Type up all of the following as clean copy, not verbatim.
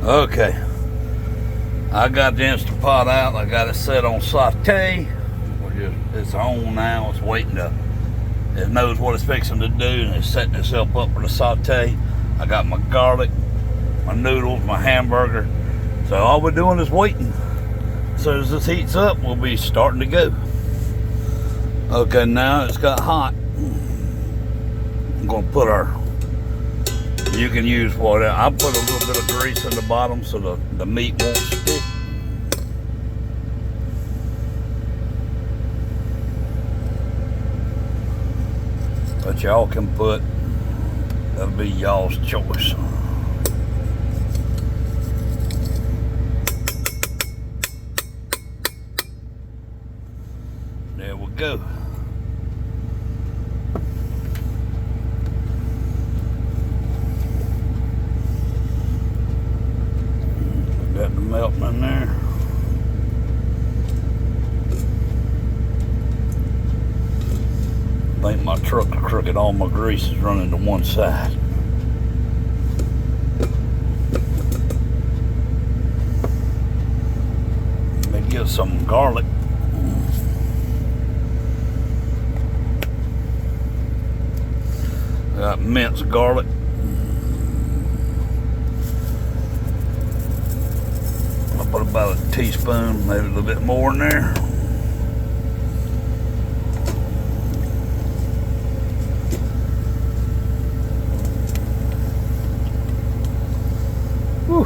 Okay, I got the Instant Pot out. I got it set on saute. It's on now. It's waiting to. It knows what it's fixing to do, and it's setting itself up for the saute. I got my garlic, my noodles, my hamburger. So all we're doing is waiting. As soon as this heats up, we'll be starting to go. Okay, now it's got hot. I'm gonna put you can use whatever. I'll put a little bit of grease in the bottom so the meat won't stick. But y'all can put, that'll be y'all's choice. There we go. Got the melting in there. I think my truck is crooked. All my grease is running to one side. Let me get some garlic. I got minced garlic. I'll put about a teaspoon, maybe a little bit more in there. Whew.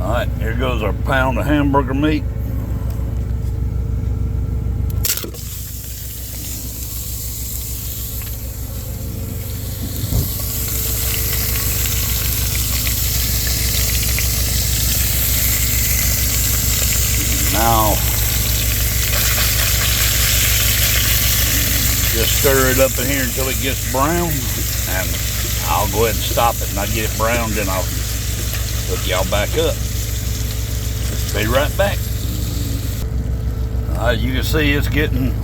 All right, here goes our pound of hamburger meat. Now, just stir it up in here until it gets brown, and I'll go ahead and stop it. And I get it brown, then I'll hook y'all back up. Be right back. You can see it's getting,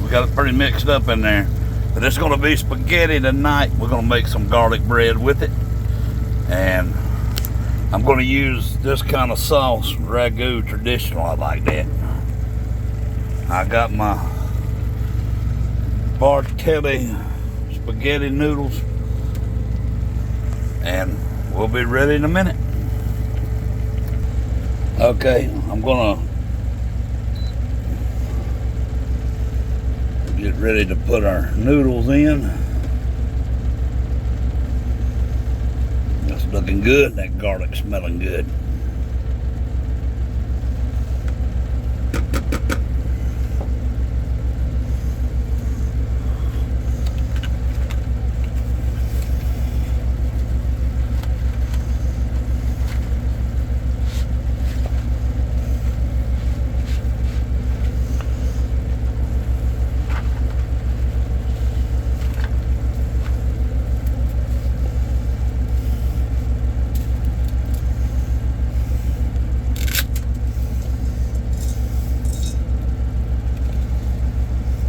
we got it pretty mixed up in there. But it's gonna be spaghetti tonight. We're gonna make some garlic bread with it. And I'm going to use this kind of sauce, ragu traditional. I like that. I got my Bartelli spaghetti noodles, and we'll be ready in a minute. Okay, I'm going to get ready to put our noodles in. Looking good, that garlic smelling good.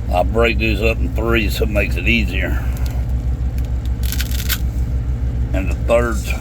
I'll break these up in threes so it makes it easier. And the thirds.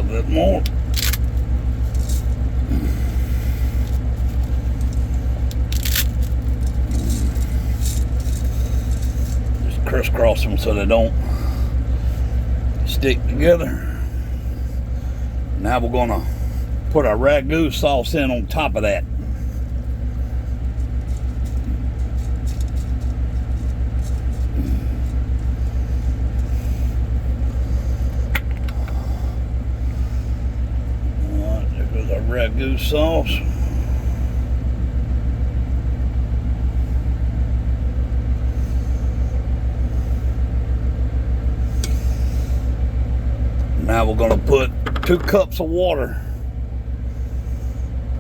Bit more. Just crisscross them so they don't stick together. Now we're gonna put our ragu sauce in on top of that. Ragu sauce. Now we're going to put 2 cups of water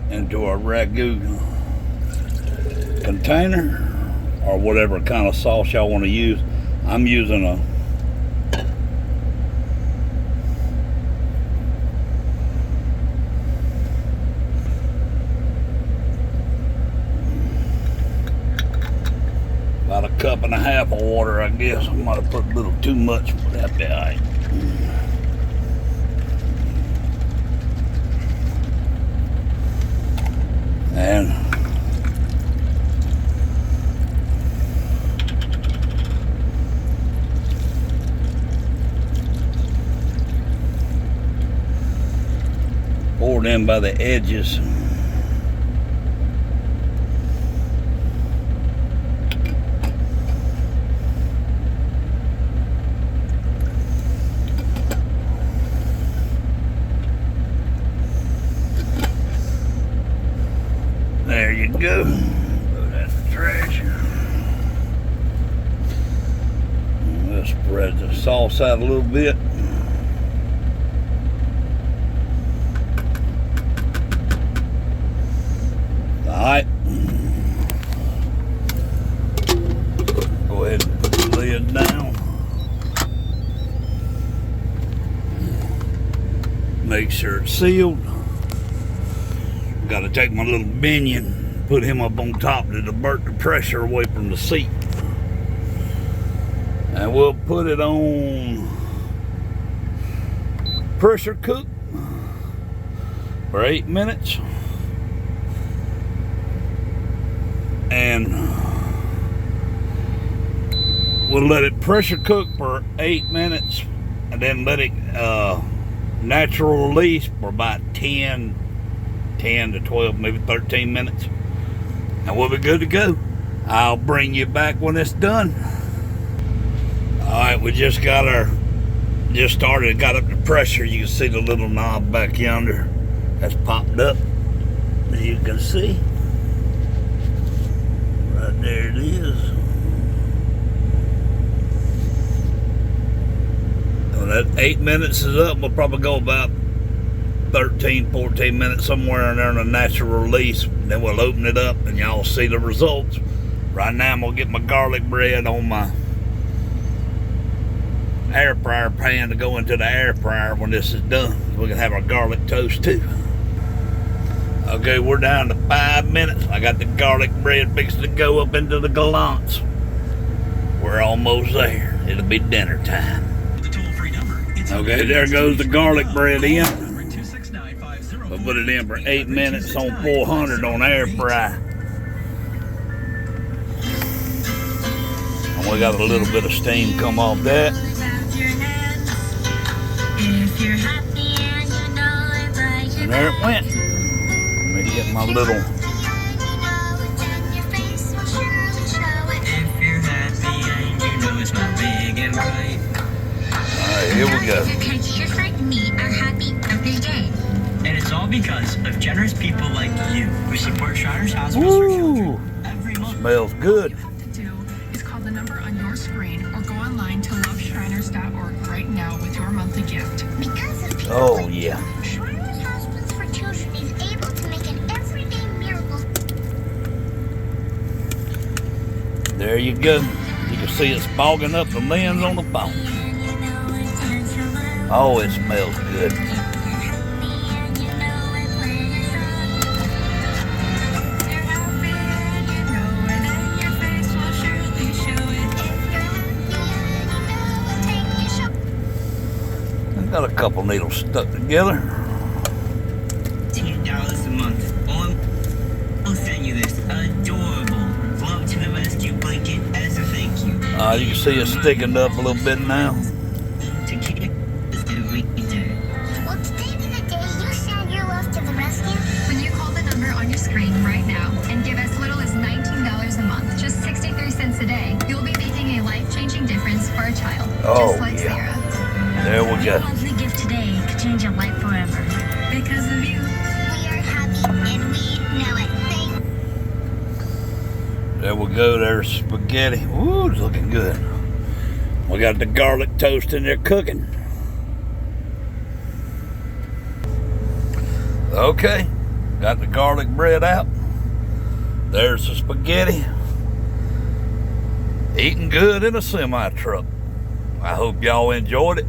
into our ragu container, or whatever kind of sauce y'all want to use. I'm using about 1.5 cups of water, I guess. I might have put a little too much, but that'd be all right. And pour them by the edges. There you go. Throw that in the trash. We'll spread the sauce out a little bit. Alright. Go ahead and put the lid down. Make sure it's sealed. Got to take my little Binion, put him up on top to divert the pressure away from the seat. And we'll put it on pressure cook for 8 minutes. And we'll let it pressure cook for 8 minutes and then let it natural release for about 10 to 12, maybe 13 minutes, and we'll be good to go. I'll bring you back when it's done. Alright, we just started, got up the pressure. You can see the little knob back yonder that's popped up, as you can see. Right there it is. Well, that 8 minutes is up. We'll probably go about 13, 14 minutes somewhere in there in a natural release. Then we'll open it up and y'all see the results. Right now I'm gonna get my garlic bread on my air fryer pan to go into the air fryer when this is done. We can have our garlic toast too. Okay, we're down to 5 minutes. I got the garlic bread fixed to go up into the gallants. We're almost there. It'll be dinner time. Okay, there goes the garlic bread in. We'll put it in for 8 minutes on 400 on air fry. And we got a little bit of steam come off that. And there it went. Let me get my little. Alright, here we go. And it's all because of generous people like you who support Shriners Hospitals for Children every month. Smells good. All you have to do is call the number on your screen or go online to loveshriners.org right now with your monthly gift. Because of people Oh, yeah. Shriners Hospitals for Children is able to make an everyday miracle. There you go. You can see it's fogging up the lens on the phone. Oh, it smells good. Got a couple needles stuck together. $10 a month. I'll send you this adorable Love to the Rescue blanket as a thank you. You can see it sticking up a little bit now. To keep this every day. Well, today be the day you send your love to the rescue. When you call the number on your screen right now and give as little as $19 a month, just 63 cents a day, you'll be making a life-changing difference for a child, Oh, just like yeah. Sarah. There we go. Your lovely gift today could change your life forever. Because of you. We are happy and we know it. There we go. There's spaghetti. Ooh, it's looking good. We got the garlic toast in there cooking. Okay, got the garlic bread out. There's the spaghetti. Eating good in a semi truck. I hope y'all enjoyed it.